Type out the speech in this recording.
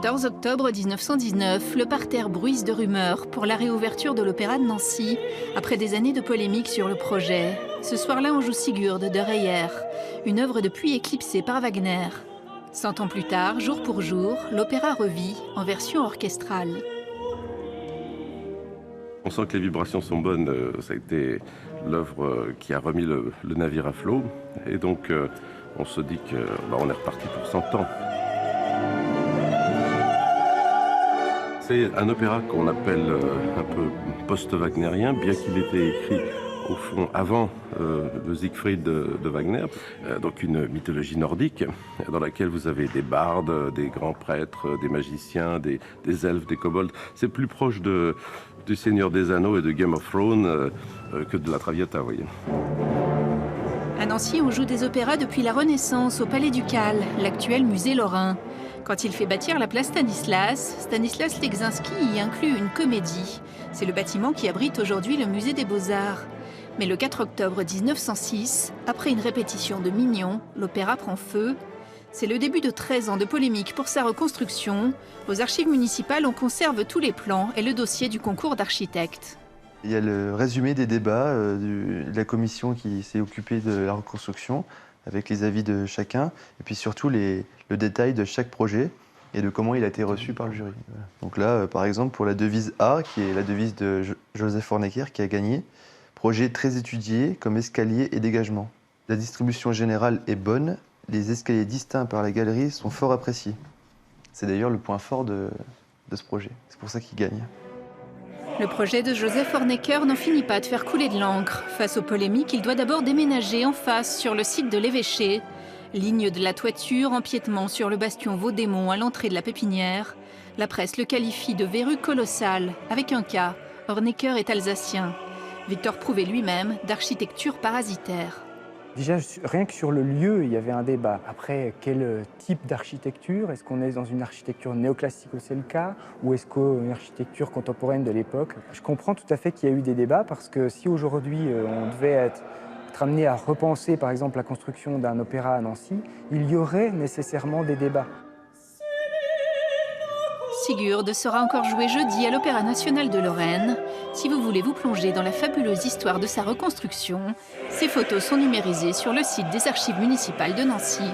14 octobre 1919, le parterre bruisse de rumeurs pour la réouverture de l'Opéra de Nancy, après des années de polémiques sur le projet. Ce soir-là, on joue Sigurd de Reyer, une œuvre depuis éclipsée par Wagner. 100 ans plus tard, jour pour jour, l'opéra revit en version orchestrale. On sent que les vibrations sont bonnes, ça a été l'œuvre qui a remis le navire à flot. Et donc on se dit qu'on est reparti pour 100 ans. C'est un opéra qu'on appelle un peu post-wagnérien, bien qu'il ait été écrit au fond avant le Siegfried de Wagner, donc une mythologie nordique dans laquelle vous avez des bardes, des grands prêtres, des magiciens, des elfes, des kobolds. C'est plus proche du Seigneur des Anneaux et de Game of Thrones que de la Traviata, vous voyez. À Nancy, on joue des opéras depuis la Renaissance au Palais Ducal, l'actuel musée Lorrain. Quand il fait bâtir la place Stanislas Leczinski y inclut une comédie. C'est le bâtiment qui abrite aujourd'hui le musée des Beaux-Arts. Mais le 4 octobre 1906, après une répétition de Mignon, l'opéra prend feu. C'est le début de 13 ans de polémique pour sa reconstruction. Aux archives municipales, on conserve tous les plans et le dossier du concours d'architectes. Il y a le résumé des débats de la commission qui s'est occupée de la reconstruction, avec les avis de chacun, et puis surtout le détail de chaque projet et de comment il a été reçu par le jury. Donc là, par exemple, pour la devise A, qui est la devise de Joseph Hornecker, qui a gagné, projet très étudié comme escalier et dégagement. La distribution générale est bonne, les escaliers distincts par la galerie sont fort appréciés. C'est d'ailleurs le point fort de ce projet, c'est pour ça qu'il gagne. Le projet de Joseph Hornecker n'en finit pas de faire couler de l'encre. Face aux polémiques, il doit d'abord déménager en face sur le site de l'évêché. Ligne de la toiture, empiètement sur le bastion Vaudémont à l'entrée de la Pépinière. La presse le qualifie de verrue colossale, avec un cas, Hornecker est alsacien. Victor prouvait lui-même d'architecture parasitaire. Déjà, rien que sur le lieu, il y avait un débat. Après, quel type d'architecture? Est-ce qu'on est dans une architecture néoclassique, c'est le cas? Ou est-ce qu'une architecture contemporaine de l'époque? Je comprends tout à fait qu'il y a eu des débats, parce que si aujourd'hui on devait être amené à repenser, par exemple, la construction d'un opéra à Nancy, il y aurait nécessairement des débats. Sigurd sera encore joué jeudi à l'Opéra national de Lorraine. Si vous voulez vous plonger dans la fabuleuse histoire de sa reconstruction, ces photos sont numérisées sur le site des archives municipales de Nancy.